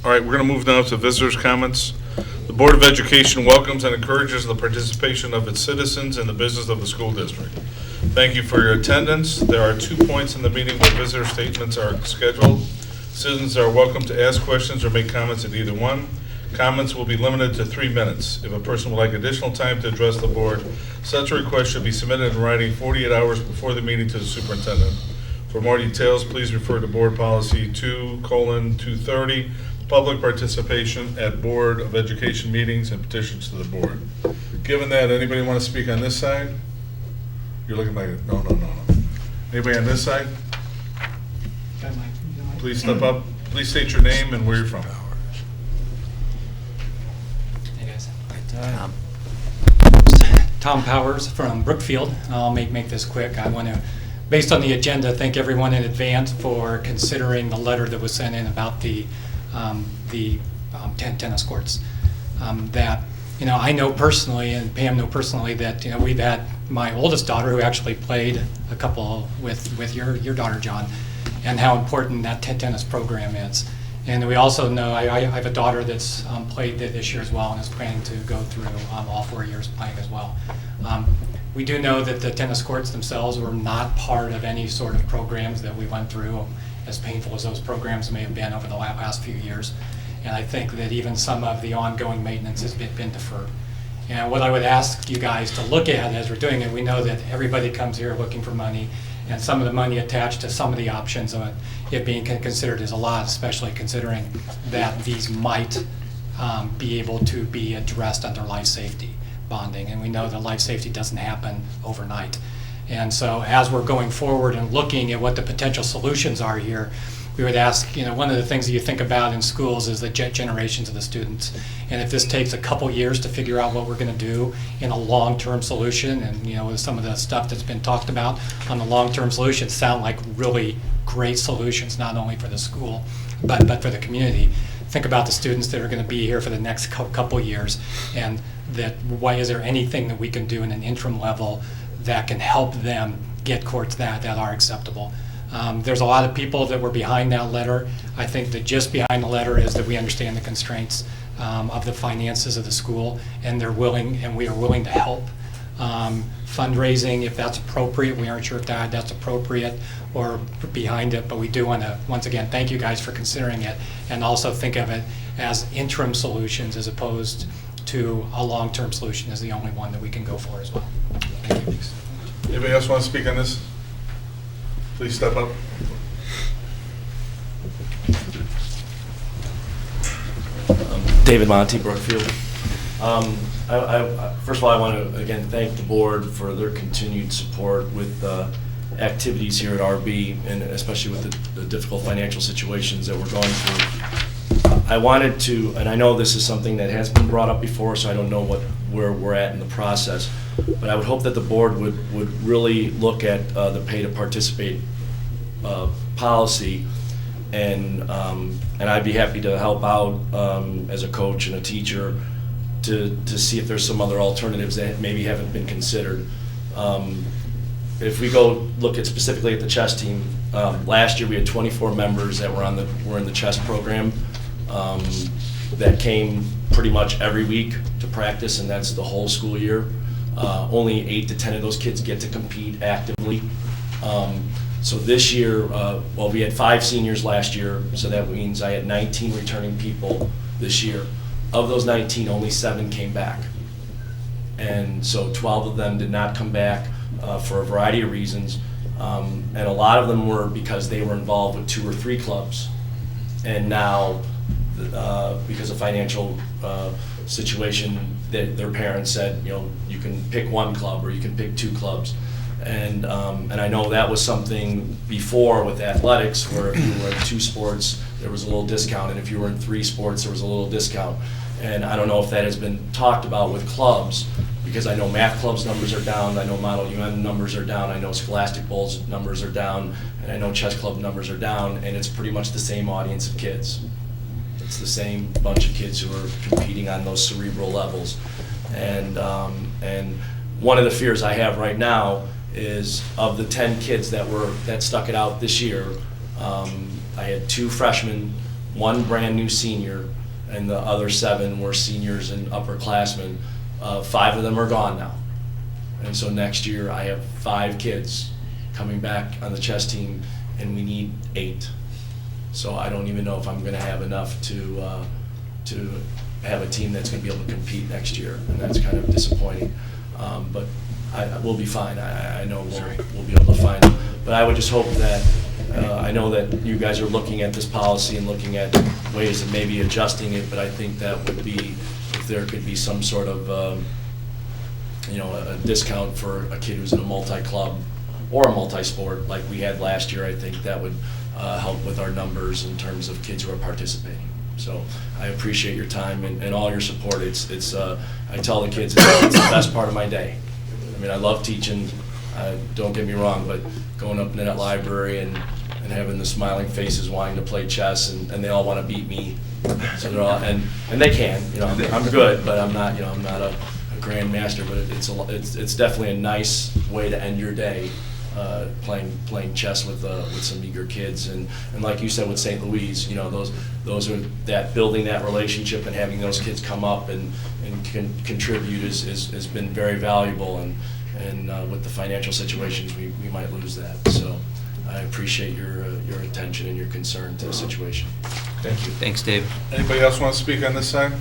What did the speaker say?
All right, we're going to move now to visitors' comments. The Board of Education welcomes and encourages the participation of its citizens in the business of the school district. Thank you for your attendance. There are 2 points in the meeting where visitor statements are scheduled. Citizens are welcome to ask questions or make comments at either one. Comments will be limited to 3 minutes. If a person would like additional time to address the board, such a request should be submitted in writing 48 hours before the meeting to the superintendent. For more details, please refer to Board Policy 2:230, public participation at Board of Education meetings and petitions to the board. Given that, anybody want to speak on this side? You're looking like, no. Anybody on this side? Please step up. Please state your name and where you're from. Hey guys. Tom Powers from Brookfield. I'll make this quick. I want to, based on the agenda, thank everyone in advance for considering the letter that was sent in about the tennis courts. That, I know personally, and Pam know personally, that we've had my oldest daughter who actually played a couple with your daughter, John, and how important that tennis program is. And we also know, I have a daughter that's played this year as well and is planning to go through all 4 years playing as well. We do know that the tennis courts themselves were not part of any sort of programs that we went through, as painful as those programs may have been over the last few years. And I think that even some of the ongoing maintenance has been deferred. And what I would ask you guys to look at as we're doing it, we know that everybody comes here looking for money, and some of the money attached to some of the options of it being considered is a lot, especially considering that these might be able to be addressed under life safety bonding. And we know that life safety doesn't happen overnight. And so as we're going forward and looking at what the potential solutions are here, we would ask, one of the things that you think about in schools is the generations of the students. And if this takes a couple years to figure out what we're going to do in a long-term solution, and with some of the stuff that's been talked about on the long-term solutions sound like really great solutions, not only for the school, but for the community. Think about the students that are going to be here for the next couple years, and that why is there anything that we can do in an interim level that can help them get courts that are acceptable. There's a lot of people that were behind that letter. I think that just behind the letter is that we understand the constraints of the finances of the school, and we are willing to help. Fundraising, if that's appropriate, we aren't sure if that's appropriate or behind it, but we do want to, once again, thank you guys for considering it, and also think of it as interim solutions as opposed to a long-term solution is the only one that we can go for as well. Thank you. Anybody else want to speak on this? Please step up. David Monty, Brookfield. First of all, I want to again thank the board for their continued support with activities here at RB, and especially with the difficult financial situations that we're going through. I wanted to, and I know this is something that has been brought up before, so I don't know where we're at in the process, but I would hope that the board would really look at the pay to participate policy, and I'd be happy to help out as a coach and a teacher to see if there's some other alternatives that maybe haven't been considered. If we go look at specifically at the chess team, last year we had 24 members that were in the chess program that came pretty much every week to practice, and that's the whole school year. Only 8 to 10 of those kids get to compete actively. So this year, we had 5 seniors last year, so that means I had 19 returning people this year. Of those 19, only 7 came back. And so 12 of them did not come back for a variety of reasons. And a lot of them were because they were involved with 2 or 3 clubs. And now, because of financial situation, that their parents said, you can pick 1 club or you can pick 2 clubs. And I know that was something before with athletics, where if you were in 2 sports, there was a little discount, and if you were in 3 sports, there was a little discount. And I don't know if that has been talked about with clubs, because I know math clubs numbers are down, I know Model UN numbers are down, I know Scholastic Bowls numbers are down, and I know chess club numbers are down, and it's pretty much the same audience of kids. It's the same bunch of kids who are competing on those cerebral levels. And one of the fears I have right now is, of the 10 kids that stuck it out this year, I had 2 freshmen one brand-new senior, and the other 7 were seniors and upperclassmen. 5 of them are gone now. And so next year, I have 5 kids coming back on the chess team, and we need 8. So I don't even know if I'm going to have enough to have a team that's going to be able to compete next year, and that's kind of disappointing. But we'll be fine. I know we'll be able to find it. But I would just hope that, I know that you guys are looking at this policy and looking at ways of maybe adjusting it, but I think that would be, if there could be some sort of, a discount for a kid who's in a multi-club or a multi-sport like we had last year, I think that would help with our numbers in terms of kids who are participating. So I appreciate your time and all your support. I tell the kids it's the best part of my day. I mean, I love teaching, don't get me wrong, but going up into that library and having the smiling faces wanting to play chess, and they all want to beat me. So they're all, and they can, I'm good, but I'm not, I'm not a grandmaster, but it's definitely a nice way to end your day, playing chess with some eager kids, and like you said with St. Louis, those are that building that relationship and having those kids come up and contribute has been very valuable, and with the financial situations we might lose that. So I appreciate your attention and your concern to the situation. Thank you. Thanks, Dave. Anybody else want to speak on this side?